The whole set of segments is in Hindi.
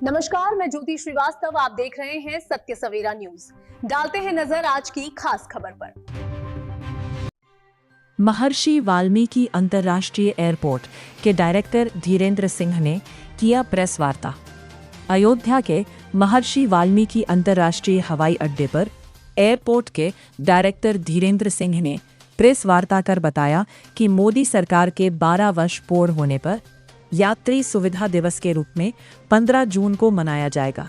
नमस्कार, मैं ज्योति श्रीवास्तव। आप देख रहे हैं सत्य सवेरा न्यूज। डालते हैं नजर आज की खास खबर पर। महर्षि वाल्मीकि अंतर्राष्ट्रीय एयरपोर्ट के डायरेक्टर धीरेन्द्र सिंह ने किया प्रेस वार्ता। अयोध्या के महर्षि वाल्मीकि अंतर्राष्ट्रीय हवाई अड्डे पर एयरपोर्ट के डायरेक्टर धीरेन्द्र सिंह ने प्रेस वार्ता कर बताया कि मोदी सरकार के 12 वर्ष पूर्ण होने पर यात्री सुविधा दिवस के रूप में 15 जून को मनाया जाएगा।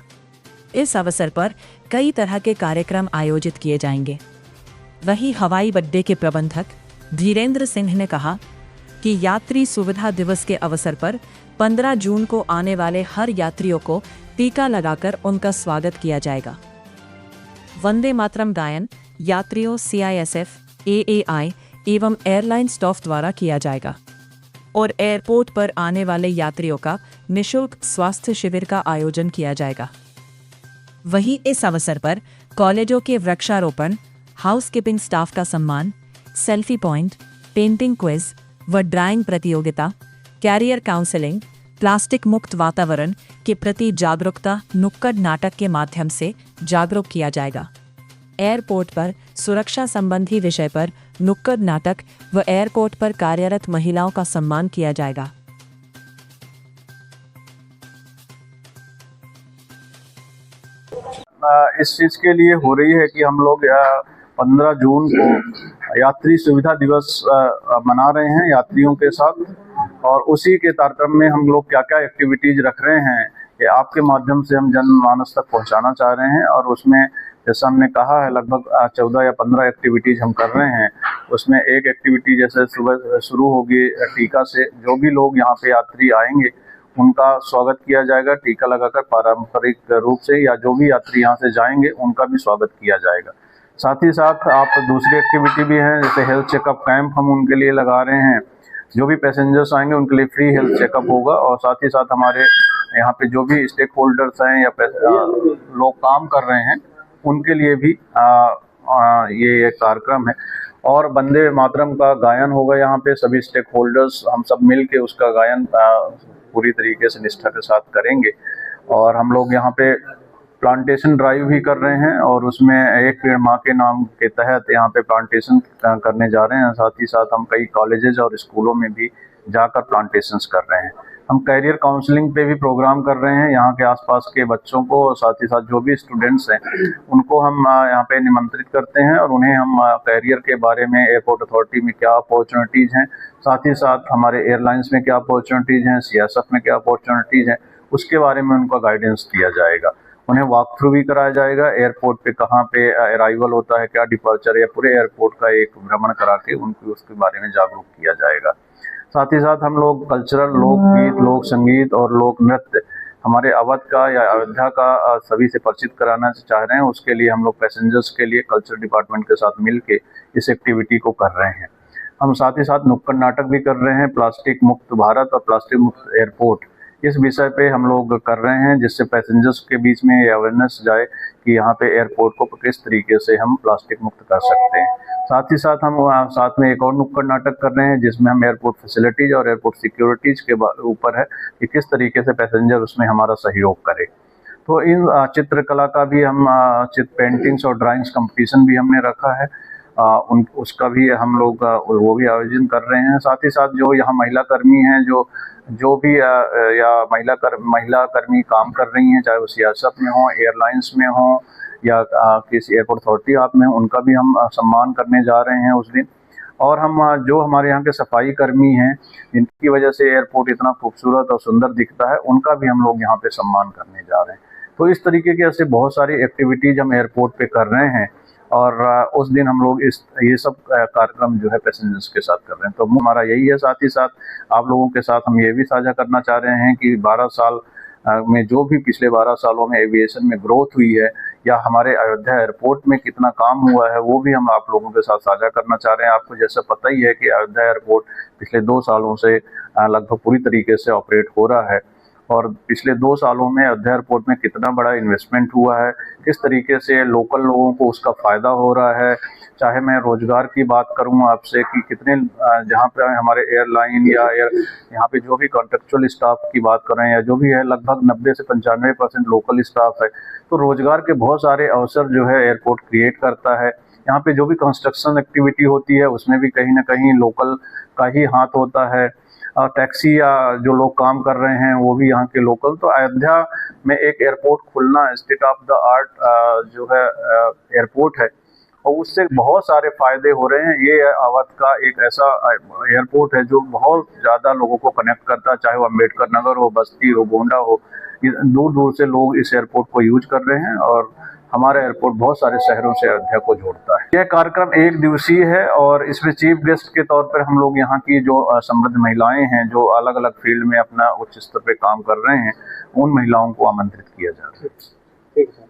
इस अवसर पर कई तरह के कार्यक्रम आयोजित किए जाएंगे। वहीं हवाई अड्डे के प्रबंधक धीरेन्द्र सिंह ने कहा कि यात्री सुविधा दिवस के अवसर पर 15 जून को आने वाले हर यात्रियों को टीका लगाकर उनका स्वागत किया जाएगा। वंदे मातरम गायन यात्रियों CISF, AAI एवं एयरलाइन स्टाफ द्वारा किया जाएगा और एयरपोर्ट पर आने वाले यात्रियों का निःशुल्क स्वास्थ्य शिविर का आयोजन किया जाएगा। वहीं इस अवसर पर कॉलेजों के वृक्षारोपण, हाउसकीपिंग स्टाफ का सम्मान, सेल्फी पॉइंट, पेंटिंग क्विज व ड्राइंग प्रतियोगिता, कैरियर काउंसलिंग, प्लास्टिक मुक्त वातावरण के प्रति जागरूकता नुक्कड़ नाटक के माध्यम से जागरूक किया जाएगा। एयरपोर्ट पर सुरक्षा संबंधी विषय पर नुक्कड़ नाटक व एयरपोर्ट पर कार्यरत महिलाओं का सम्मान किया जाएगा। इस चीज के लिए हो रही है कि हम लोग 15 जून को यात्री सुविधा दिवस मना रहे हैं यात्रियों के साथ, और उसी के तारतम्य में हम लोग क्या क्या एक्टिविटीज रख रहे हैं कि आपके माध्यम से हम जनमानस तक पहुंचाना चाह रहे हैं। और उसमें जैसा हमने कहा है लगभग 14 या 15 एक्टिविटीज हम कर रहे हैं। उसमें एक एक्टिविटी जैसे सुबह शुरू होगी टीका से, जो भी लोग यहाँ पे यात्री आएंगे उनका स्वागत किया जाएगा टीका लगाकर पारंपरिक रूप से, या जो भी यात्री यहाँ से जाएंगे उनका भी स्वागत किया जाएगा। साथ ही साथ आप दूसरी एक्टिविटी भी है जैसे हेल्थ चेकअप कैंप हम उनके लिए लगा रहे हैं। जो भी पैसेंजर्स आएंगे उनके लिए फ्री हेल्थ चेकअप होगा। और साथ ही साथ हमारे यहाँ पे जो भी स्टेक होल्डर्स हैं या लोग काम कर रहे हैं उनके लिए भी ये कार्यक्रम है। और वंदे मातरम का गायन होगा यहाँ पे, सभी स्टेक होल्डर्स हम सब मिल के उसका गायन पूरी तरीके से निष्ठा के साथ करेंगे। और हम लोग यहाँ पे प्लांटेशन ड्राइव भी कर रहे हैं और उसमें एक पेड़ माँ के नाम के तहत यहाँ पे प्लांटेशन करने जा रहे हैं। साथ ही साथ हम कई कॉलेजेस और स्कूलों में भी जाकर प्लांटेशंस कर रहे हैं। हम कैरियर काउंसलिंग पे भी प्रोग्राम कर रहे हैं यहाँ के आसपास के बच्चों को, और साथ ही साथ जो भी स्टूडेंट्स हैं उनको हम यहाँ पे निमंत्रित करते हैं और उन्हें हम कैरियर के बारे में, एयरपोर्ट अथॉरिटी में क्या अपॉर्चुनिटीज़ हैं, साथ ही साथ हमारे एयरलाइंस में क्या अपॉर्चुनिटीज़ हैं, CSF में क्या अपॉर्चुनिटीज़ हैं, उसके बारे में उनका गाइडेंस दिया जाएगा। उन्हें वॉक थ्रू भी कराया जाएगा एयरपोर्ट पे, कहाँ पे अराइवल होता है, क्या डिपार्चर है, पूरे एयरपोर्ट का एक भ्रमण करा के उनको उसके बारे में जागरूक किया जाएगा। साथ ही साथ हम लोग कल्चरल, लोकगीत, लोक संगीत और लोक नृत्य हमारे अवध का या अयोध्या का सभी से परिचित कराना चाह रहे हैं। उसके लिए हम लोग पैसेंजर्स के लिए कल्चर डिपार्टमेंट के साथ मिलके इस एक्टिविटी को कर रहे हैं। हम साथ ही साथ नुक्कड़ नाटक भी कर रहे हैं, प्लास्टिक मुक्त भारत और प्लास्टिक मुक्त एयरपोर्ट, इस विषय पे हम लोग कर रहे हैं, जिससे पैसेंजर्स के बीच में ये अवेयरनेस जाए कि यहाँ पे एयरपोर्ट को किस तरीके से हम प्लास्टिक मुक्त कर सकते हैं। साथ ही साथ हम साथ में एक और नुक्कड़ नाटक कर रहे हैं जिसमें हम एयरपोर्ट फैसिलिटीज और एयरपोर्ट सिक्योरिटीज के ऊपर है कि किस तरीके से पैसेंजर उसमें हमारा सहयोग करे। तो इन चित्रकला का भी हम पेंटिंग्स और ड्राइंग्स कंपटीशन भी हमने रखा है, उसका भी हम लोग वो भी आयोजन कर रहे हैं। साथ ही साथ जो यहाँ महिला कर्मी हैं, जो भी या महिला कर्मी काम कर रही हैं, चाहे वो CSF में हो, एयरलाइंस में हो या किसी एयरपोर्ट अथॉरिटी आप में, उनका भी हम सम्मान करने जा रहे हैं उस दिन। और हम जो हमारे यहाँ के सफाई कर्मी हैं जिनकी वजह से एयरपोर्ट इतना खूबसूरत और सुंदर दिखता है, उनका भी हम लोग यहाँ पे सम्मान करने जा रहे हैं। तो इस तरीके के ऐसे बहुत सारी एक्टिविटीज हम एयरपोर्ट पे कर रहे हैं और उस दिन हम लोग ये सब कार्यक्रम जो है पैसेंजर्स के साथ कर रहे हैं। तो हमारा यही है। साथ ही साथ आप लोगों के साथ हम ये भी साझा करना चाह रहे हैं कि 12 साल में जो भी पिछले 12 सालों में एविएशन में ग्रोथ हुई है या हमारे अयोध्या एयरपोर्ट में कितना काम हुआ है, वो भी हम आप लोगों के साथ साझा करना चाह रहे हैं। आपको जैसा पता ही है कि अयोध्या एयरपोर्ट पिछले 2 सालों से लगभग पूरी तरीके से ऑपरेट हो रहा है और पिछले 2 सालों में अयोध्या एयरपोर्ट में कितना बड़ा इन्वेस्टमेंट हुआ है, किस तरीके से लोकल लोगों को उसका फ़ायदा हो रहा है। चाहे मैं रोज़गार की बात करूं आपसे कि कितने जहां पे हमारे एयरलाइन या यहाँ पे जो भी कॉन्ट्रेक्चुअल स्टाफ की बात करें या जो भी है, लगभग 90 से 95% लोकल स्टाफ है। तो रोज़गार के बहुत सारे अवसर जो है एयरपोर्ट क्रिएट करता है। यहाँ पे जो भी कंस्ट्रक्शन एक्टिविटी होती है उसमें भी कहीं ना कहीं लोकल का ही हाथ होता है। टैक्सी या जो लोग काम कर रहे हैं वो भी यहाँ के लोकल। तो अयोध्या में एक airport Khulna state of the art जो है एयरपोर्ट है, और उससे बहुत सारे फायदे हो रहे हैं। ये अवध का एक ऐसा एयरपोर्ट है जो बहुत ज़्यादा लोगों को कनेक्ट करता है, चाहे वो अम्बेडकर नगर हो, बस्ती हो, गोंडा हो, दूर दूर से लोग इस एयरपोर्ट को यूज कर रहे हैं और हमारा एयरपोर्ट बहुत सारे शहरों से अयोध्या को जोड़ता है। यह कार्यक्रम 1 दिवसीय है और इसमें चीफ गेस्ट के तौर पर हम लोग यहाँ की जो समृद्ध महिलाएं हैं जो अलग अलग फील्ड में अपना उच्च स्तर पे काम कर रहे हैं, उन महिलाओं को आमंत्रित किया जा रहा है।